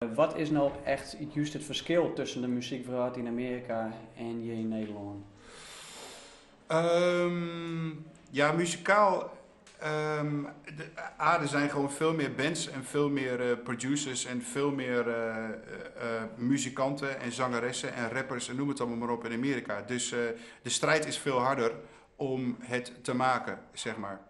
begrijpen. Wat is nou echt juist het verschil tussen de muziekwereld in Amerika en je in Nederland? Ja, muzikaal. Er zijn gewoon veel meer bands en veel meer producers en veel meer muzikanten en zangeressen en rappers en noem het allemaal maar op in Amerika. Dus de strijd is veel harder om het te maken, zeg maar.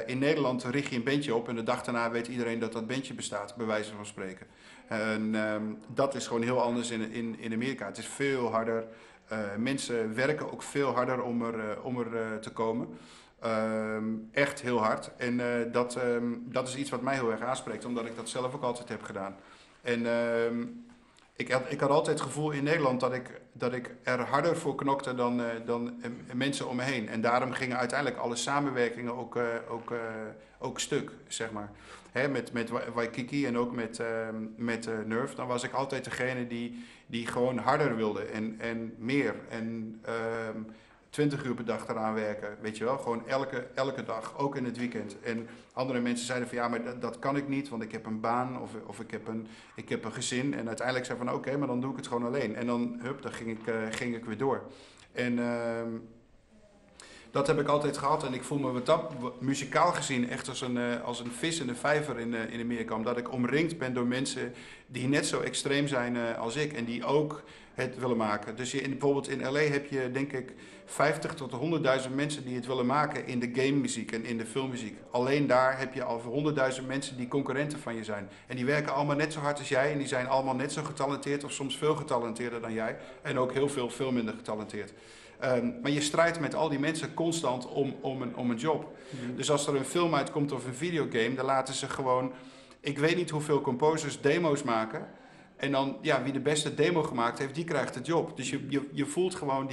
In Nederland richt je een bandje op en de dag daarna weet iedereen dat dat bandje bestaat, bij wijze van spreken. En dat is gewoon heel anders in Amerika. Het is veel harder. Mensen werken ook veel harder om er te komen. Echt heel hard. En dat is iets wat mij heel erg aanspreekt, omdat ik dat zelf ook altijd heb gedaan. En ik had altijd het gevoel in Nederland dat ik er harder voor knokte dan mensen om me heen. En daarom gingen uiteindelijk alle samenwerkingen ook stuk, zeg maar. Hè, met Waikiki en ook met Nerve, dan was ik altijd degene die gewoon harder wilde en meer. En 20 uur per dag eraan werken, weet je wel. Gewoon elke dag, ook in het weekend. En andere mensen zeiden van ja, maar dat kan ik niet, want ik heb een baan of ik heb een gezin. En uiteindelijk zei van oké, maar dan doe ik het gewoon alleen. En dan ging ik weer door. En dat heb ik altijd gehad en ik voel me muzikaal gezien echt als een vis in de vijver in Amerika. Omdat ik omringd ben door mensen die net zo extreem zijn als ik en die ook het willen maken. Dus bijvoorbeeld in LA heb je denk ik 50 tot 100.000 mensen die het willen maken in de game muziek en in de filmmuziek. Alleen daar heb je al 100.000 mensen die concurrenten van je zijn. En die werken allemaal net zo hard als jij en die zijn allemaal net zo getalenteerd of soms veel getalenteerder dan jij. En ook veel minder getalenteerd. Maar je strijdt met al die mensen constant om een job. Mm-hmm. Dus als er een film uitkomt of een videogame, dan laten ze gewoon, ik weet niet hoeveel composers demo's maken. En dan, ja, wie de beste demo gemaakt heeft, die krijgt de job. Dus je voelt gewoon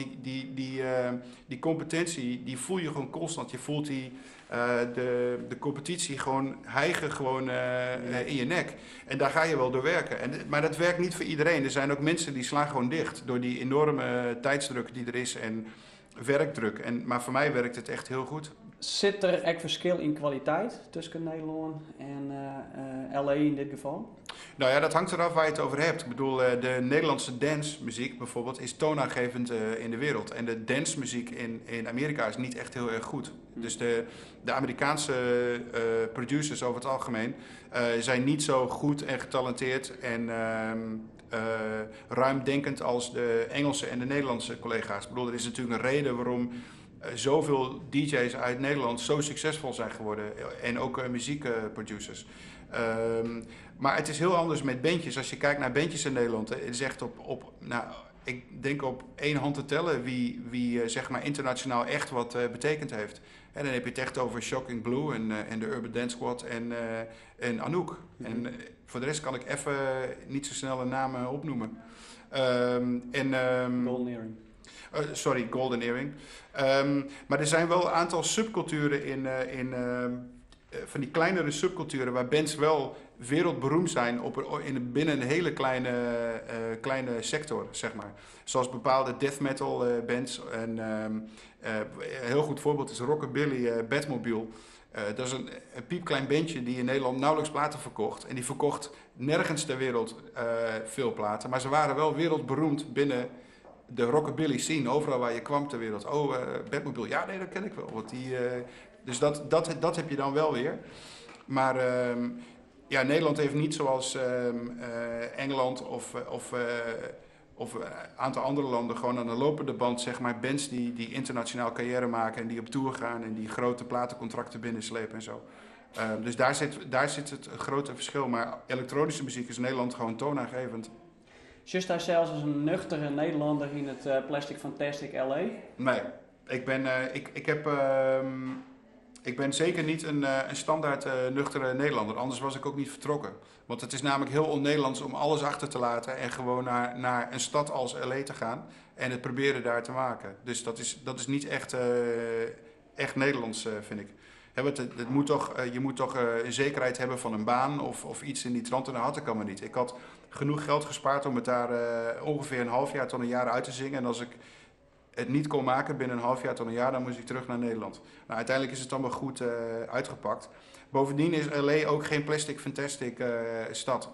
die competentie, die voel je gewoon constant. Je voelt de competitie gewoon hijgen gewoon, in je nek. En daar ga je wel door werken. Maar dat werkt niet voor iedereen. Er zijn ook mensen die slaan gewoon dicht door die enorme tijdsdruk die er is en werkdruk. Maar voor mij werkt het echt heel goed. Zit er echt verschil in kwaliteit tussen Nederland en LA in dit geval? Nou ja, dat hangt eraf waar je het over hebt. Ik bedoel, de Nederlandse dancemuziek bijvoorbeeld is toonaangevend in de wereld. En de dancemuziek in Amerika is niet echt heel erg goed. Dus de Amerikaanse producers over het algemeen zijn niet zo goed en getalenteerd en ruimdenkend als de Engelse en de Nederlandse collega's. Ik bedoel, er is natuurlijk een reden waarom zoveel DJ's uit Nederland zo succesvol zijn geworden. En ook muziekproducers. Maar het is heel anders met bandjes. Als je kijkt naar bandjes in Nederland, het is echt ik denk op één hand te tellen wie zeg maar internationaal echt wat betekend heeft. En dan heb je het echt over Shocking Blue en de Urban Dance Squad en Anouk. Mm-hmm. En voor de rest kan ik even niet zo snel een naam opnoemen. Golden Earring. Golden Earring. Maar er zijn wel een aantal subculturen van die kleinere subculturen waar bands wel wereldberoemd zijn binnen een hele kleine sector, zeg maar. Zoals bepaalde death metal bands. En een heel goed voorbeeld is Rockabilly Batmobile. Dat is een piepklein bandje die in Nederland nauwelijks platen verkocht. En die verkocht nergens ter wereld veel platen. Maar ze waren wel wereldberoemd binnen de rockabilly scene, overal waar je kwam ter wereld. Batmobile, ja nee, dat ken ik wel. Want dus dat heb je dan wel weer. Maar ja, Nederland heeft niet zoals Engeland of een aantal andere landen gewoon aan de lopende band, zeg maar, bands die internationaal carrière maken en die op tour gaan en die grote platencontracten binnenslepen en zo. Dus daar zit het grote verschil. Maar elektronische muziek is in Nederland gewoon toonaangevend. Just daar zelfs als een nuchtere Nederlander in het Plastic Fantastic LA? Nee, ik ben zeker niet een standaard nuchtere Nederlander. Anders was ik ook niet vertrokken. Want het is namelijk heel on-Nederlands om alles achter te laten en gewoon naar een stad als LA te gaan en het proberen daar te maken. Dus dat is niet echt Nederlands, vind ik. Je moet toch een zekerheid hebben van een baan of iets in die trant en dat had ik allemaal niet. Ik had genoeg geld gespaard om het daar ongeveer een half jaar tot een jaar uit te zingen. En als ik het niet kon maken binnen een half jaar tot een jaar, dan moest ik terug naar Nederland. Nou, uiteindelijk is het allemaal goed uitgepakt. Bovendien is LA ook geen plastic fantastic stad.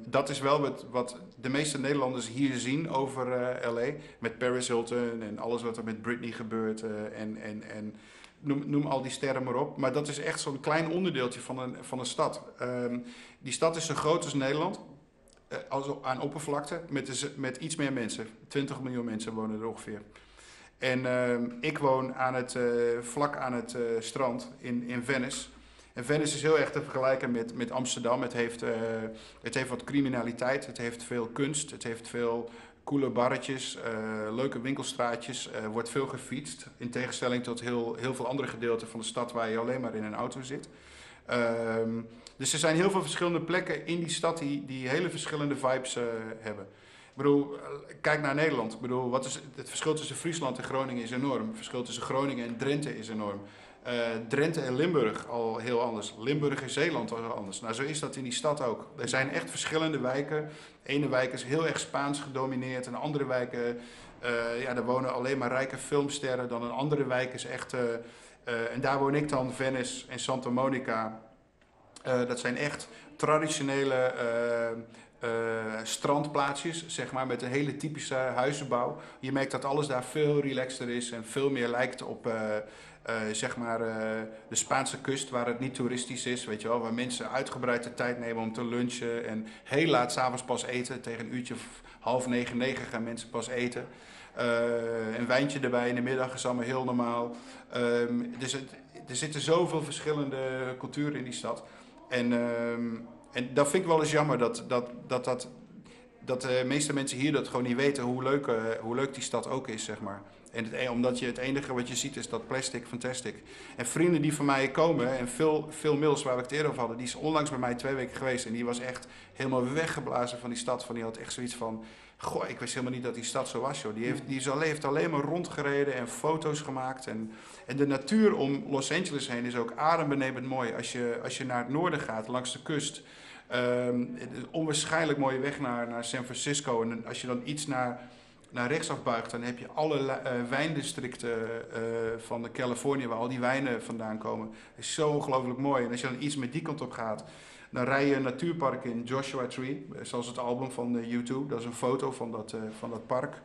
Dat is wel wat de meeste Nederlanders hier zien over LA. Met Paris Hilton en alles wat er met Britney gebeurt. En noem al die sterren maar op. Maar dat is echt zo'n klein onderdeeltje van een stad. Die stad is zo groot als Nederland. Aan oppervlakte. Met iets meer mensen. 20 miljoen mensen wonen er ongeveer. En ik woon vlak aan het strand in Venice. En Venice is heel erg te vergelijken met Amsterdam. Het heeft wat criminaliteit, het heeft veel kunst, het heeft veel coole barretjes, leuke winkelstraatjes. Er wordt veel gefietst, in tegenstelling tot heel veel andere gedeelten van de stad waar je alleen maar in een auto zit. Dus er zijn heel veel verschillende plekken in die stad die hele verschillende vibes hebben. Ik bedoel, kijk naar Nederland. Ik bedoel, het verschil tussen Friesland en Groningen is enorm. Het verschil tussen Groningen en Drenthe is enorm. Drenthe en Limburg al heel anders. Limburg en Zeeland al heel anders. Nou, zo is dat in die stad ook. Er zijn echt verschillende wijken. De ene wijk is heel erg Spaans gedomineerd. En de andere wijken, daar wonen alleen maar rijke filmsterren. Dan een andere wijk is echt... en daar woon ik dan, Venice en Santa Monica. Dat zijn echt traditionele strandplaatsjes, zeg maar, met een hele typische huizenbouw. Je merkt dat alles daar veel relaxter is en veel meer lijkt op... de Spaanse kust, waar het niet toeristisch is, weet je wel, waar mensen uitgebreid de tijd nemen om te lunchen en heel laat 's avonds pas eten. Tegen een uurtje of 8:30, 9 gaan mensen pas eten. Een wijntje erbij in de middag is allemaal heel normaal. Dus er zitten zoveel verschillende culturen in die stad. En dat vind ik wel eens jammer dat de meeste mensen hier dat gewoon niet weten hoe leuk die stad ook is, zeg maar. En omdat het enige wat je ziet is dat plastic, fantastic. En vrienden die van mij komen, en veel mails waar we het eerder over hadden, die is onlangs bij mij 2 weken geweest. En die was echt helemaal weggeblazen van die stad. Die had echt zoiets van, goh, ik wist helemaal niet dat die stad zo was, joh. Die heeft alleen maar rondgereden en foto's gemaakt. En de natuur om Los Angeles heen is ook adembenemend mooi. Als je naar het noorden gaat, langs de kust. Een onwaarschijnlijk mooie weg naar San Francisco. En als je dan iets naar rechts afbuigt, dan heb je alle wijndistricten van de Californië, waar al die wijnen vandaan komen. Dat is zo ongelooflijk mooi. En als je dan iets met die kant op gaat, dan rij je een natuurpark in Joshua Tree, zoals het album van U2. Dat is een foto van dat park.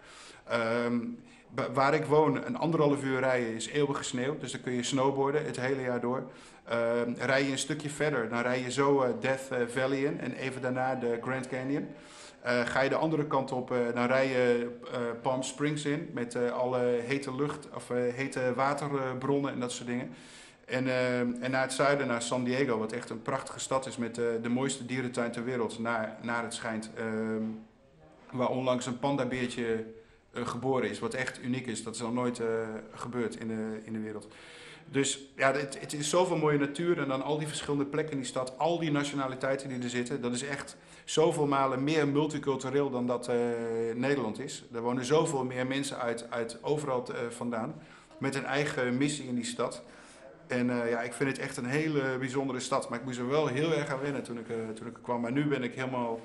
Waar ik woon, 1,5 uur rijden, is eeuwige sneeuw. Dus dan kun je snowboarden het hele jaar door. Rij je een stukje verder, dan rij je zo Death Valley in en even daarna de Grand Canyon. Ga je de andere kant op, dan rij je Palm Springs in met alle hete lucht of hete waterbronnen en dat soort dingen. En naar het zuiden, naar San Diego, wat echt een prachtige stad is met de mooiste dierentuin ter wereld, naar het schijnt. Waar onlangs een pandabeertje geboren is, wat echt uniek is. Dat is al nooit gebeurd in de wereld. Dus ja, het is zoveel mooie natuur en dan al die verschillende plekken in die stad, al die nationaliteiten die er zitten, dat is echt zoveel malen meer multicultureel dan dat Nederland is. Er wonen zoveel meer mensen uit overal vandaan, met een eigen missie in die stad. En ik vind het echt een hele bijzondere stad, maar ik moest er wel heel erg aan wennen toen ik er kwam. Maar nu ben ik helemaal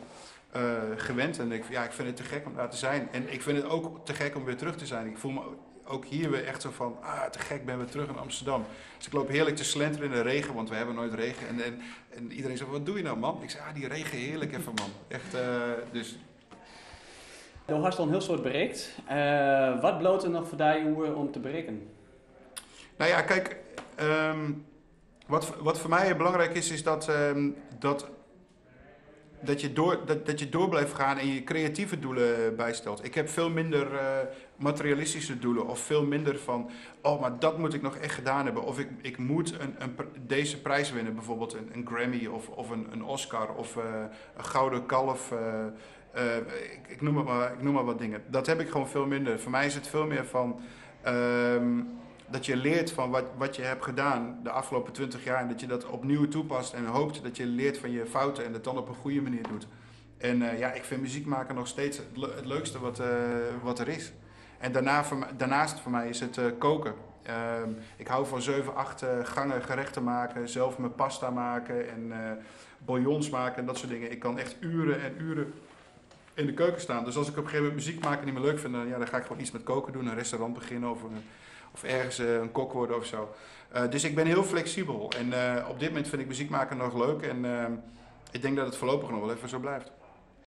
gewend en ik vind het te gek om daar te zijn. En ik vind het ook te gek om weer terug te zijn. Ik voel me ook hier weer echt zo van, te gek, ben weer terug in Amsterdam. Dus ik loop heerlijk te slenteren in de regen, want we hebben nooit regen. En iedereen zegt, wat doe je nou, man? Ik zeg, die regen, heerlijk even, man. Echt, dus... Je hebt al een heel soort bereikt. Wat bloot er nog voor die om te bereiken? Nou ja, kijk, wat voor mij belangrijk is dat je door blijft gaan en je creatieve doelen bijstelt. Ik heb veel minder materialistische doelen of veel minder van, maar dat moet ik nog echt gedaan hebben. Of ik moet deze prijs winnen, bijvoorbeeld een Grammy of een Oscar of een Gouden Kalf. Ik noem maar wat dingen. Dat heb ik gewoon veel minder. Voor mij is het veel meer van... dat je leert van wat je hebt gedaan de afgelopen 20 jaar en dat je dat opnieuw toepast en hoopt dat je leert van je fouten en het dan op een goede manier doet. En ik vind muziek maken nog steeds het leukste wat er is. En daarnaast voor mij is het koken. Ik hou van 7, 8 gangen gerechten maken, zelf mijn pasta maken en bouillons maken en dat soort dingen. Ik kan echt uren en uren in de keuken staan. Dus als ik op een gegeven moment muziek maken niet meer leuk vind, dan ga ik gewoon iets met koken doen, een restaurant beginnen of ergens een kok worden of zo. Dus ik ben heel flexibel. En op dit moment vind ik muziek maken nog leuk. En Ik denk dat het voorlopig nog wel even zo blijft.